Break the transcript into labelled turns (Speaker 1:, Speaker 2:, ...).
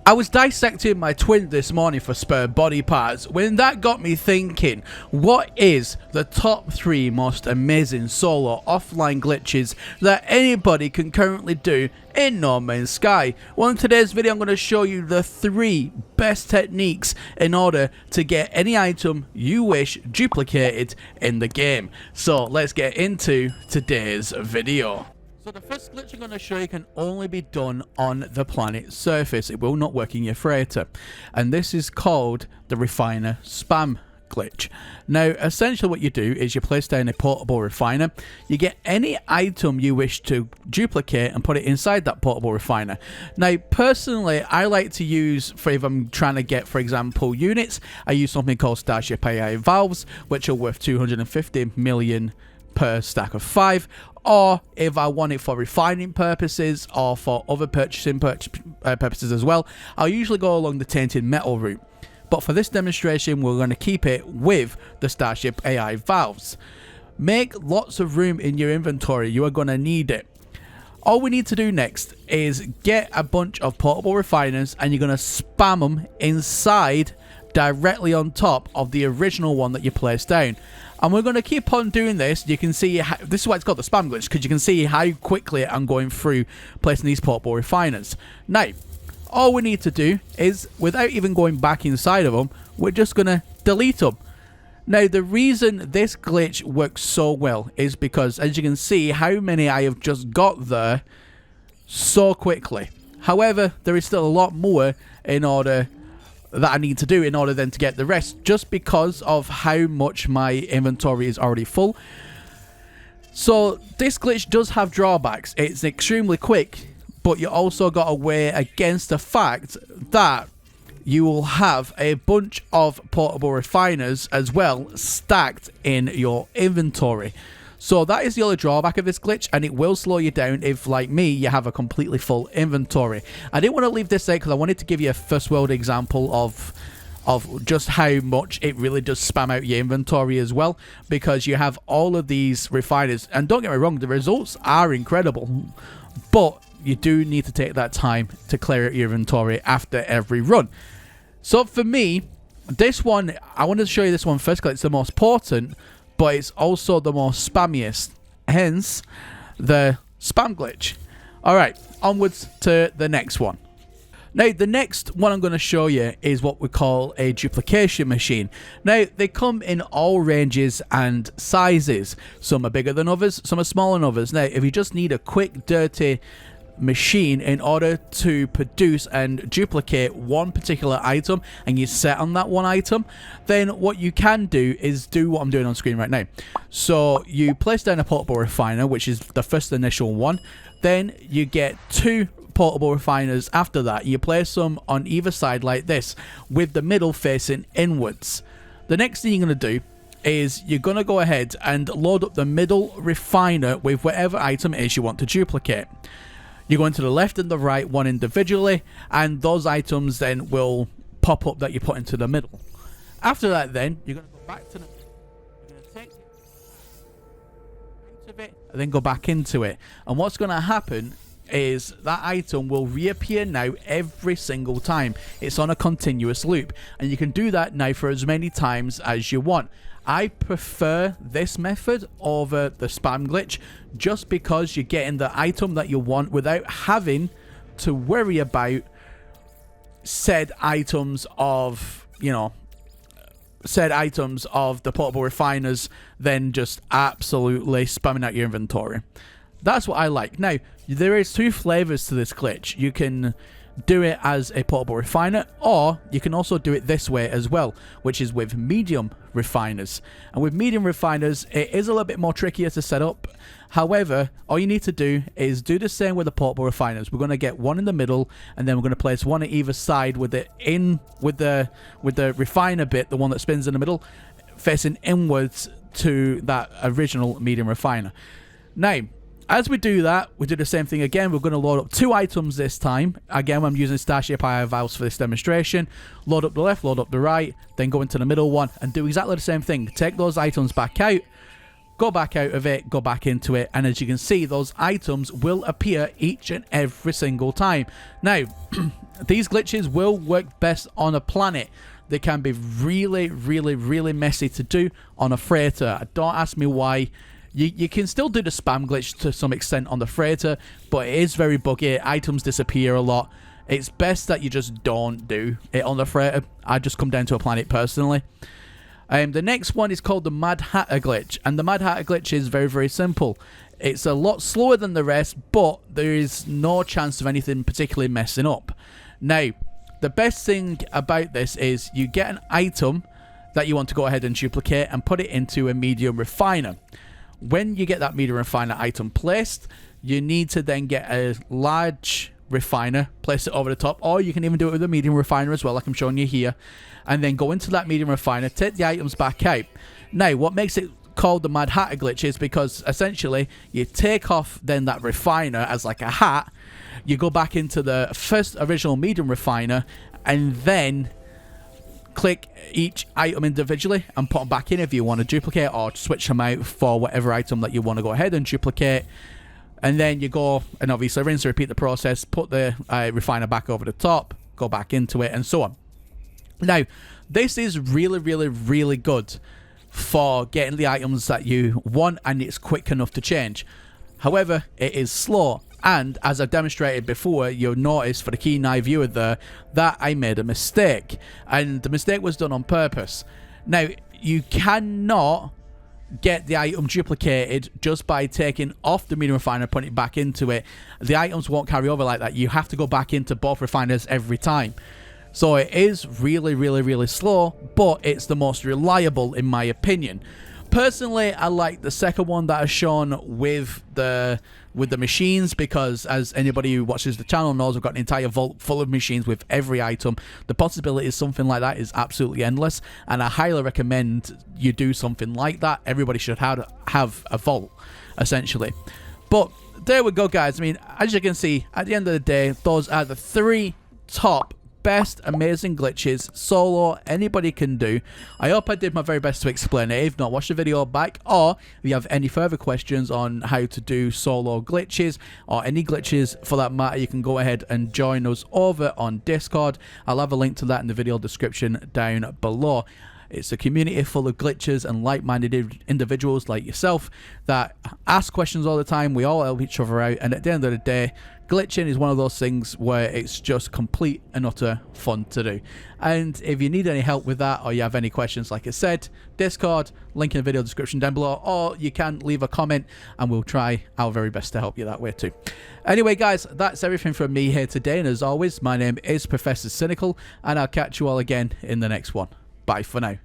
Speaker 1: I was dissecting my twin this morning for spare body parts when that got me thinking, what is the top 3 most amazing solo offline glitches that anybody can currently do in No Man's Sky? Well, in today's video I'm going to show you the 3 best techniques in order to get any item you wish duplicated in the game. So let's get into today's video. So the first glitch I'm going to show you can only be done on the planet's surface. It will not work in your freighter. And this is called the refiner spam glitch. Now, essentially what you do is you place down a portable refiner. You get any item you wish to duplicate and put it inside that portable refiner. Now, personally, I like to use, for if I'm trying to get, for example, units, I use something called Starship AI valves, which are worth 250 million per stack of 5. Or if I want it for refining purposes or for other purchasing purposes as well, I'll usually go along the tainted metal route. But for this demonstration, we're going to keep it with the Starship AI valves. Make lots of room in your inventory. You are going to need it. All we need to do next is get a bunch of portable refiners, and you're going to spam them inside directly on top of the original one that you placed down. And we're going to keep on doing this. You can see how, this is why it's called the spam glitch, because you can see how quickly I'm going through placing these portable refiners. Now, all we need to do is, without even going back inside of them, we're just going to delete them. Now, the reason this glitch works so well is because, as you can see, how many I have just got there so quickly. However, there is still a lot more in order that I need to do in order then to get the rest, just because of how much my inventory is already full. So this glitch does have drawbacks. It's extremely quick, but you also got to weigh against the fact that you will have a bunch of portable refiners as well stacked in your inventory. So that is the only drawback of this glitch, and it will slow you down if, like me, you have a completely full inventory. I didn't want to leave this out because I wanted to give you a first world example of just how much it really does spam out your inventory as well, because you have all of these refiners, and don't get me wrong, the results are incredible, but you do need to take that time to clear out your inventory after every run. So for me, this one, I wanted to show you this one first because it's the most potent, but it's also the most spammiest, hence the spam glitch. Alright, onwards to the next one. Now, the next one I'm going to show you is what we call a duplication machine. Now, they come in all ranges and sizes. Some are bigger than others, some are smaller than others. Now, if you just need a quick, dirty machine in order to produce and duplicate one particular item, and you set on that one item, then what you can do is do what I'm doing on screen right now. So you place down a portable refiner, which is the first initial one. Then you get 2 portable refiners after that. You place them on either side like this, with the middle facing inwards. The next thing you're going to do is you're going to go ahead and load up the middle refiner with whatever item it is you want to duplicate. You're going to the left and the right one individually, and those items then will pop up that you put into the middle. After that, then you're going to go back to the, you're going to take out of it and then go back into it. And what's going to happen is that item will reappear now every single time. It's on a continuous loop, and you can do that now for as many times as you want. I prefer this method over the spam glitch, just because you're getting the item that you want without having to worry about said items of, you know, said items of the portable refiners then just absolutely spamming out your inventory. That's what I like. Now, there is 2 flavors to this glitch. You can do it as a portable refiner, or you can also do it this way as well, which is with medium refiners. And with medium refiners, it is a little bit more trickier to set up. However, all you need to do is do the same with the portable refiners. We're going to get one in the middle, and then we're going to place one at either side with it in with the refiner bit, the one that spins in the middle, facing inwards to that original medium refiner. Now, as we do that, we do the same thing again. We're going to load up 2 items this time. Again, I'm using Starship AI valves for this demonstration. Load up the left, load up the right, then go into the middle one and do exactly the same thing. Take those items back out, go back out of it, go back into it, and as you can see, those items will appear each and every single time. Now, these glitches will work best on a planet. They can be really, really, really messy to do on a freighter. Don't ask me why. You can still do the spam glitch to some extent on the freighter, but it is very buggy. Items disappear a lot. It's best that you just don't do it on the freighter. I just come down to a planet personally. The next one is called the Mad Hatter glitch, and the Mad Hatter glitch is very, very simple. It's a lot slower than the rest, but there is no chance of anything particularly messing up. Now, the best thing about this is you get an item that you want to go ahead and duplicate and put it into a medium refiner. When you get that medium refiner item placed, you need to then get a large refiner, place it over the top, or you can even do it with a medium refiner as well, like I'm showing you here, and then go into that medium refiner, take the items back out. Now, what makes it called the Mad Hatter glitch is because essentially you take off then that refiner as like a hat, you go back into the first original medium refiner, and then click each item individually and put them back in if you want to duplicate, or switch them out for whatever item that you want to go ahead and duplicate. And then you go and obviously rinse and repeat the process, put the refiner back over the top, go back into it, and so on. Now, this is really, really, really good for getting the items that you want, and it's quick enough to change. However, it is slow, and as I've demonstrated before, you'll notice for the keen eye viewer there that I made a mistake, and the mistake was done on purpose. Now, you cannot get the item duplicated just by taking off the medium refiner and putting it back into it. The items won't carry over like that. You have to go back into both refiners every time. So it is really, really, really slow, but it's the most reliable in my opinion. Personally, I like the second one that I've shown with the machines, because as anybody who watches the channel knows, I've got an entire vault full of machines with every item. The possibility of something like that is absolutely endless, and I highly recommend you do something like that. Everybody should have a vault, essentially. But there we go, guys. I mean, as you can see, at the end of the day, those are the 3 top best amazing glitches solo anybody can do. I hope I did my very best to explain it. If not, watch the video back, or if you have any further questions on how to do solo glitches or any glitches for that matter, you can go ahead and join us over on Discord. I'll have a link to that in the video description down below. It's a community full of glitchers and like-minded individuals like yourself that ask questions all the time. We all help each other out, and at the end of the day, glitching is one of those things where it's just complete and utter fun to do. And if you need any help with that, or you have any questions, like I said, Discord, link in the video description down below, or you can leave a comment and we'll try our very best to help you that way too. Anyway, guys, that's everything from me here today, and as always, my name is Professor Cynical, and I'll catch you all again in the next one. Bye for now.